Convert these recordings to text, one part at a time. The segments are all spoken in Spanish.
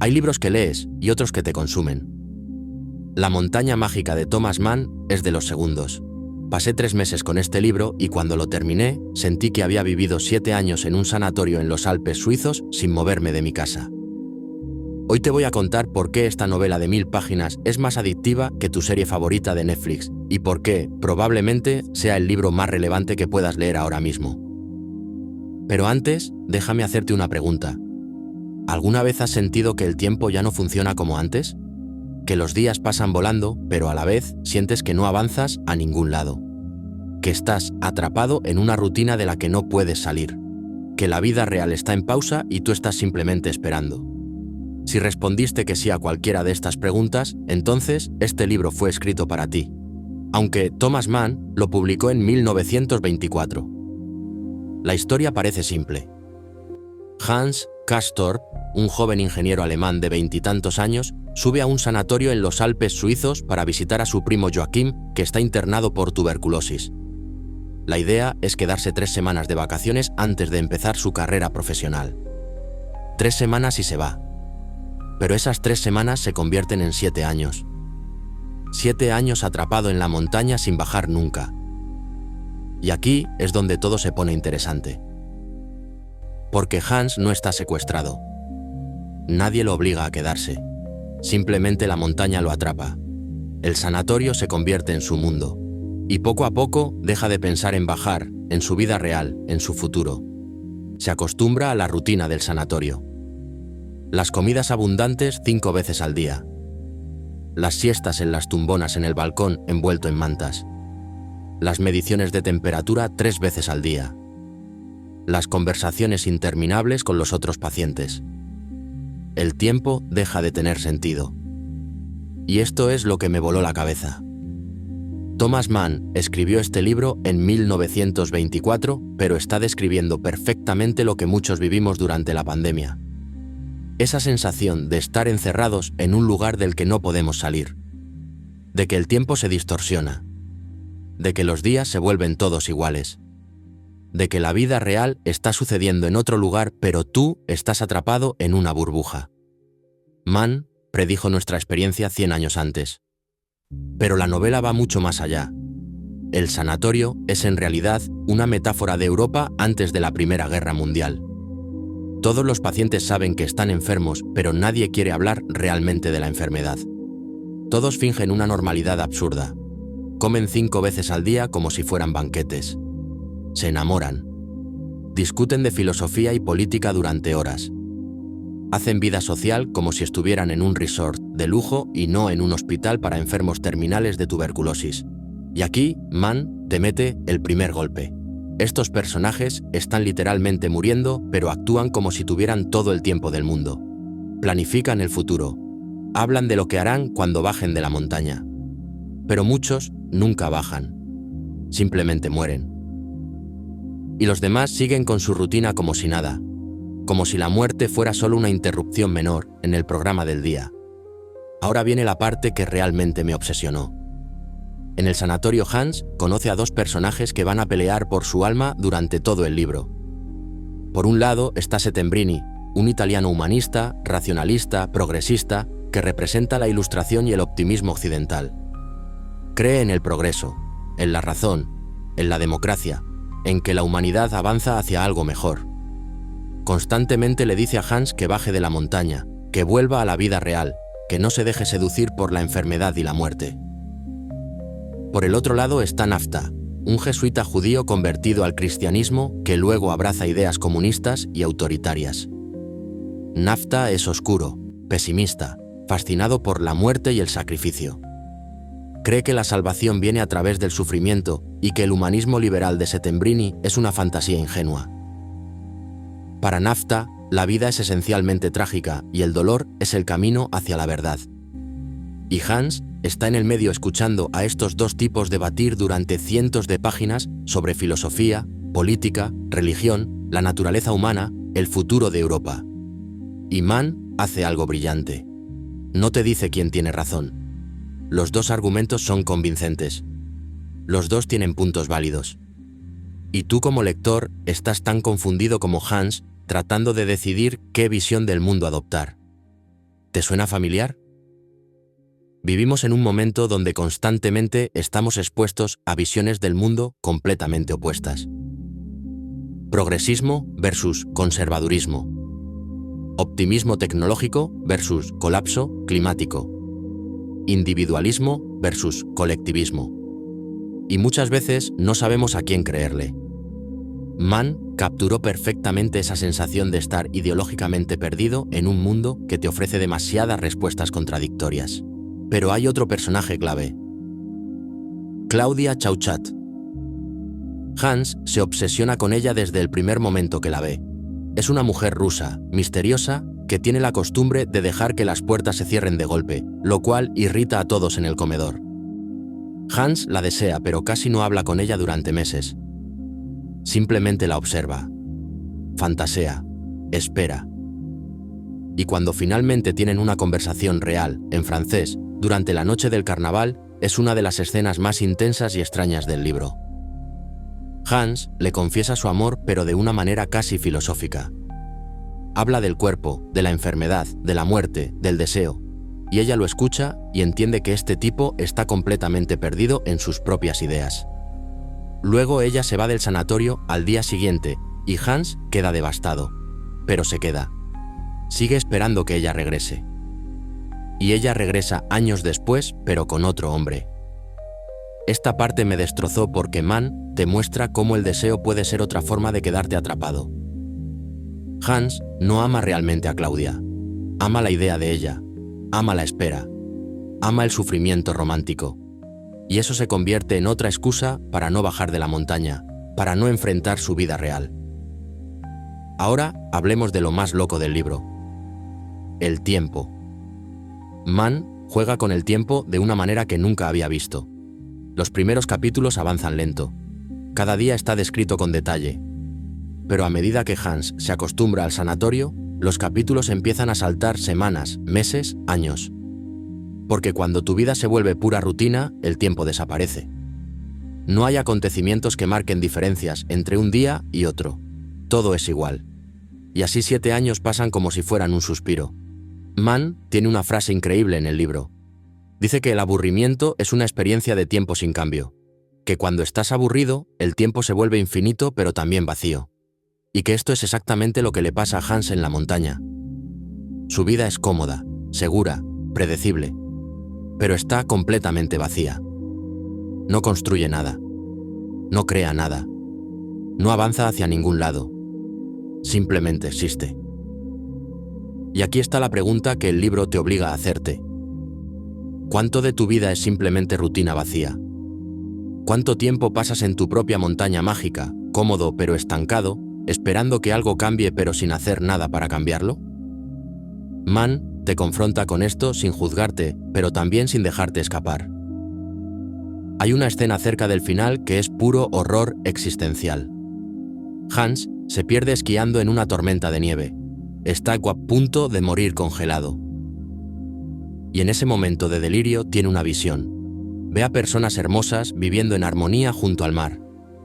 Hay libros que lees y otros que te consumen. La montaña mágica de Thomas Mann es de los segundos. Pasé 3 meses con este libro y cuando lo terminé, sentí que había vivido 7 años en un sanatorio en los Alpes suizos sin moverme de mi casa. Hoy te voy a contar por qué esta novela de 1000 páginas es más adictiva que tu serie favorita de Netflix y por qué, probablemente, sea el libro más relevante que puedas leer ahora mismo. Pero antes, déjame hacerte una pregunta. ¿Alguna vez has sentido que el tiempo ya no funciona como antes? Que los días pasan volando, pero a la vez sientes que no avanzas a ningún lado. Que estás atrapado en una rutina de la que no puedes salir. Que la vida real está en pausa y tú estás simplemente esperando. Si respondiste que sí a cualquiera de estas preguntas, entonces este libro fue escrito para ti. Aunque Thomas Mann lo publicó en 1924. La historia parece simple. Hans Castorp, un joven ingeniero alemán de 20 y tantos años, sube a un sanatorio en los Alpes suizos para visitar a su primo Joachim, que está internado por tuberculosis. La idea es quedarse 3 semanas de vacaciones antes de empezar su carrera profesional. 3 semanas y se va. Pero esas 3 semanas se convierten en 7 años. 7 años atrapado en la montaña sin bajar nunca. Y aquí es donde todo se pone interesante. Porque Hans no está secuestrado. Nadie lo obliga a quedarse. Simplemente la montaña lo atrapa. El sanatorio se convierte en su mundo. Y poco a poco deja de pensar en bajar, en su vida real, en su futuro. Se acostumbra a la rutina del sanatorio. Las comidas abundantes 5 veces al día. Las siestas en las tumbonas en el balcón envuelto en mantas. Las mediciones de temperatura 3 veces al día. Las conversaciones interminables con los otros pacientes. El tiempo deja de tener sentido. Y esto es lo que me voló la cabeza. Thomas Mann escribió este libro en 1924, pero está describiendo perfectamente lo que muchos vivimos durante la pandemia. Esa sensación de estar encerrados en un lugar del que no podemos salir. De que el tiempo se distorsiona. De que los días se vuelven todos iguales. De que la vida real está sucediendo en otro lugar, pero tú estás atrapado en una burbuja. Mann predijo nuestra experiencia 100 años antes. Pero la novela va mucho más allá. El sanatorio es en realidad una metáfora de Europa antes de la Primera Guerra Mundial. Todos los pacientes saben que están enfermos, pero nadie quiere hablar realmente de la enfermedad. Todos fingen una normalidad absurda. Comen 5 veces al día como si fueran banquetes. Se enamoran. Discuten de filosofía y política durante horas. Hacen vida social como si estuvieran en un resort de lujo y no en un hospital para enfermos terminales de tuberculosis. Y aquí, Mann te mete el primer golpe. Estos personajes están literalmente muriendo, pero actúan como si tuvieran todo el tiempo del mundo. Planifican el futuro. Hablan de lo que harán cuando bajen de la montaña. Pero muchos nunca bajan. Simplemente mueren. Y los demás siguen con su rutina como si nada, como si la muerte fuera solo una interrupción menor en el programa del día. Ahora viene la parte que realmente me obsesionó. En el sanatorio Hans conoce a 2 personajes que van a pelear por su alma durante todo el libro. Por un lado está Settembrini, un italiano humanista, racionalista, progresista, que representa la ilustración y el optimismo occidental. Cree en el progreso, en la razón, en la democracia, en que la humanidad avanza hacia algo mejor. Constantemente le dice a Hans que baje de la montaña, que vuelva a la vida real, que no se deje seducir por la enfermedad y la muerte. Por el otro lado está Nafta, un jesuita judío convertido al cristianismo que luego abraza ideas comunistas y autoritarias. Nafta es oscuro, pesimista, fascinado por la muerte y el sacrificio. Cree que la salvación viene a través del sufrimiento y que el humanismo liberal de Settembrini es una fantasía ingenua. Para Nafta, la vida es esencialmente trágica y el dolor es el camino hacia la verdad. Y Hans está en el medio escuchando a estos 2 tipos debatir durante cientos de páginas sobre filosofía, política, religión, la naturaleza humana, el futuro de Europa. Y Mann hace algo brillante. No te dice quién tiene razón. Los 2 argumentos son convincentes. Los 2 tienen puntos válidos. Y tú como lector estás tan confundido como Hans, tratando de decidir qué visión del mundo adoptar. ¿Te suena familiar? Vivimos en un momento donde constantemente estamos expuestos a visiones del mundo completamente opuestas. Progresismo versus conservadurismo. Optimismo tecnológico versus colapso climático. Individualismo versus colectivismo. Y muchas veces no sabemos a quién creerle. Mann capturó perfectamente esa sensación de estar ideológicamente perdido en un mundo que te ofrece demasiadas respuestas contradictorias. Pero hay otro personaje clave. Claudia Chauchat. Hans se obsesiona con ella desde el primer momento que la ve. Es una mujer rusa, misteriosa, que tiene la costumbre de dejar que las puertas se cierren de golpe, lo cual irrita a todos en el comedor. Hans la desea, pero casi no habla con ella durante meses. Simplemente la observa, fantasea, espera. Y cuando finalmente tienen una conversación real, en francés, durante la noche del carnaval, es una de las escenas más intensas y extrañas del libro. Hans le confiesa su amor, pero de una manera casi filosófica. Habla del cuerpo, de la enfermedad, de la muerte, del deseo, y ella lo escucha y entiende que este tipo está completamente perdido en sus propias ideas. Luego ella se va del sanatorio al día siguiente y Hans queda devastado, pero se queda. Sigue esperando que ella regrese. Y ella regresa años después, pero con otro hombre. Esta parte me destrozó porque Mann te muestra cómo el deseo puede ser otra forma de quedarte atrapado. Hans no ama realmente a Claudia. Ama la idea de ella. Ama la espera. Ama el sufrimiento romántico. Y eso se convierte en otra excusa para no bajar de la montaña, para no enfrentar su vida real. Ahora hablemos de lo más loco del libro. El tiempo. Mann juega con el tiempo de una manera que nunca había visto. Los primeros capítulos avanzan lento. Cada día está descrito con detalle. Pero a medida que Hans se acostumbra al sanatorio, los capítulos empiezan a saltar semanas, meses, años. Porque cuando tu vida se vuelve pura rutina, el tiempo desaparece. No hay acontecimientos que marquen diferencias entre un día y otro. Todo es igual. Y así 7 años pasan como si fueran un suspiro. Mann tiene una frase increíble en el libro. Dice que el aburrimiento es una experiencia de tiempo sin cambio. Que cuando estás aburrido, el tiempo se vuelve infinito pero también vacío. Y que esto es exactamente lo que le pasa a Hans en la montaña. Su vida es cómoda, segura, predecible. Pero está completamente vacía. No construye nada. No crea nada. No avanza hacia ningún lado. Simplemente existe. Y aquí está la pregunta que el libro te obliga a hacerte. ¿Cuánto de tu vida es simplemente rutina vacía? ¿Cuánto tiempo pasas en tu propia montaña mágica, cómodo pero estancado, esperando que algo cambie pero sin hacer nada para cambiarlo? Mann te confronta con esto sin juzgarte, pero también sin dejarte escapar. Hay una escena cerca del final que es puro horror existencial. Hans se pierde esquiando en una tormenta de nieve. Está a punto de morir congelado. Y en ese momento de delirio tiene una visión. Ve a personas hermosas viviendo en armonía junto al mar,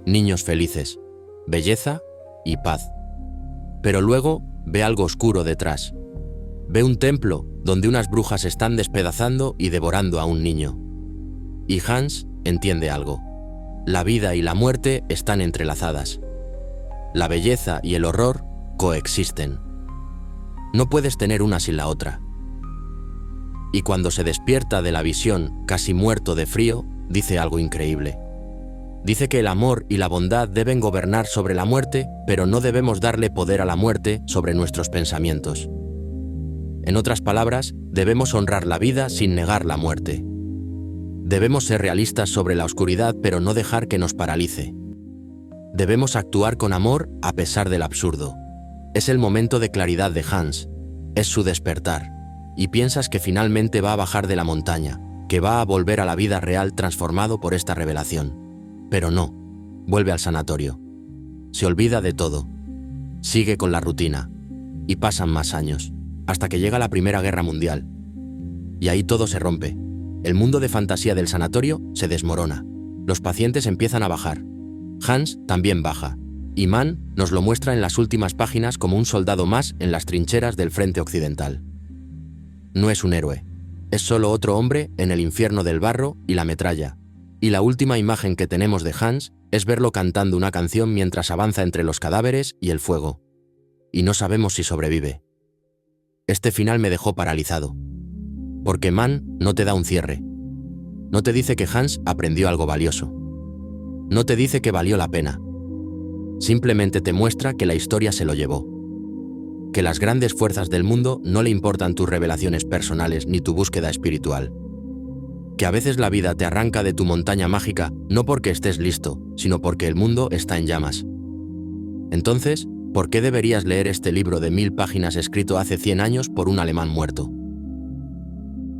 niños felices, belleza y paz. Pero luego ve algo oscuro detrás. Ve un templo donde unas brujas están despedazando y devorando a un niño. Y Hans entiende algo. La vida y la muerte están entrelazadas. La belleza y el horror coexisten. No puedes tener una sin la otra. Y cuando se despierta de la visión, casi muerto de frío, dice algo increíble. Dice que el amor y la bondad deben gobernar sobre la muerte, pero no debemos darle poder a la muerte sobre nuestros pensamientos. En otras palabras, debemos honrar la vida sin negar la muerte. Debemos ser realistas sobre la oscuridad, pero no dejar que nos paralice. Debemos actuar con amor a pesar del absurdo. Es el momento de claridad de Hans. Es su despertar. Y piensas que finalmente va a bajar de la montaña, que va a volver a la vida real transformado por esta revelación. Pero no, vuelve al sanatorio. Se olvida de todo. Sigue con la rutina. Y pasan más años, hasta que llega la Primera Guerra Mundial. Y ahí todo se rompe. El mundo de fantasía del sanatorio se desmorona. Los pacientes empiezan a bajar. Hans también baja. Y Mann nos lo muestra en las últimas páginas como un soldado más en las trincheras del frente occidental. no es un héroe. Es solo otro hombre en el infierno del barro y la metralla. Y la última imagen que tenemos de Hans es verlo cantando una canción mientras avanza entre los cadáveres y el fuego. Y no sabemos si sobrevive. Este final me dejó paralizado. Porque Mann no te da un cierre. No te dice que Hans aprendió algo valioso. No te dice que valió la pena. Simplemente te muestra que la historia se lo llevó. Que las grandes fuerzas del mundo no le importan tus revelaciones personales ni tu búsqueda espiritual. Que a veces la vida te arranca de tu montaña mágica no porque estés listo, sino porque el mundo está en llamas. Entonces, ¿por qué deberías leer este libro de 1000 páginas escrito hace 100 años por un alemán muerto?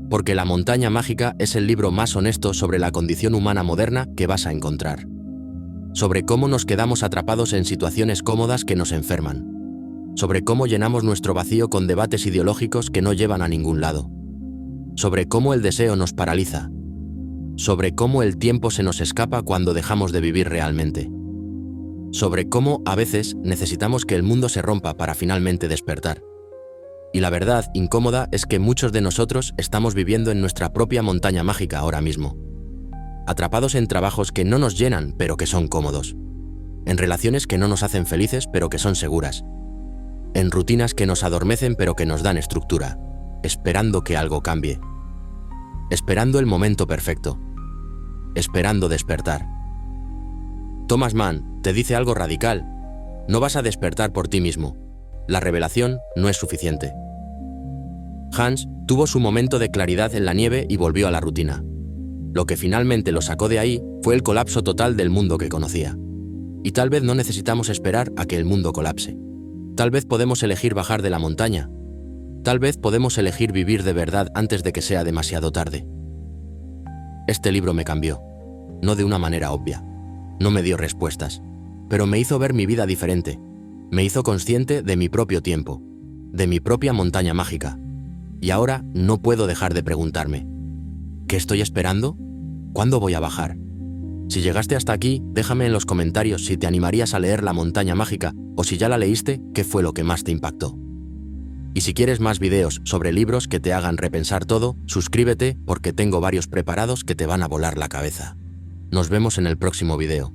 Porque La montaña mágica es el libro más honesto sobre la condición humana moderna que vas a encontrar. Sobre cómo nos quedamos atrapados en situaciones cómodas que nos enferman. Sobre cómo llenamos nuestro vacío con debates ideológicos que no llevan a ningún lado. Sobre cómo el deseo nos paraliza. Sobre cómo el tiempo se nos escapa cuando dejamos de vivir realmente. Sobre cómo, a veces, necesitamos que el mundo se rompa para finalmente despertar. Y la verdad incómoda es que muchos de nosotros estamos viviendo en nuestra propia montaña mágica ahora mismo. Atrapados en trabajos que no nos llenan, pero que son cómodos. En relaciones que no nos hacen felices, pero que son seguras. En rutinas que nos adormecen, pero que nos dan estructura. Esperando que algo cambie. Esperando el momento perfecto. Esperando despertar. Thomas Mann te dice algo radical. No vas a despertar por ti mismo. La revelación no es suficiente. Hans tuvo su momento de claridad en la nieve y volvió a la rutina. Lo que finalmente lo sacó de ahí fue el colapso total del mundo que conocía. Y tal vez no necesitamos esperar a que el mundo colapse. Tal vez podemos elegir bajar de la montaña. Tal vez podemos elegir vivir de verdad antes de que sea demasiado tarde. Este libro me cambió. No de una manera obvia. No me dio respuestas. Pero me hizo ver mi vida diferente. Me hizo consciente de mi propio tiempo. De mi propia montaña mágica. Y ahora no puedo dejar de preguntarme. ¿Qué estoy esperando? ¿Cuándo voy a bajar? Si llegaste hasta aquí, déjame en los comentarios si te animarías a leer La montaña mágica o si ya la leíste, ¿qué fue lo que más te impactó? Y si quieres más videos sobre libros que te hagan repensar todo, suscríbete porque tengo varios preparados que te van a volar la cabeza. Nos vemos en el próximo video.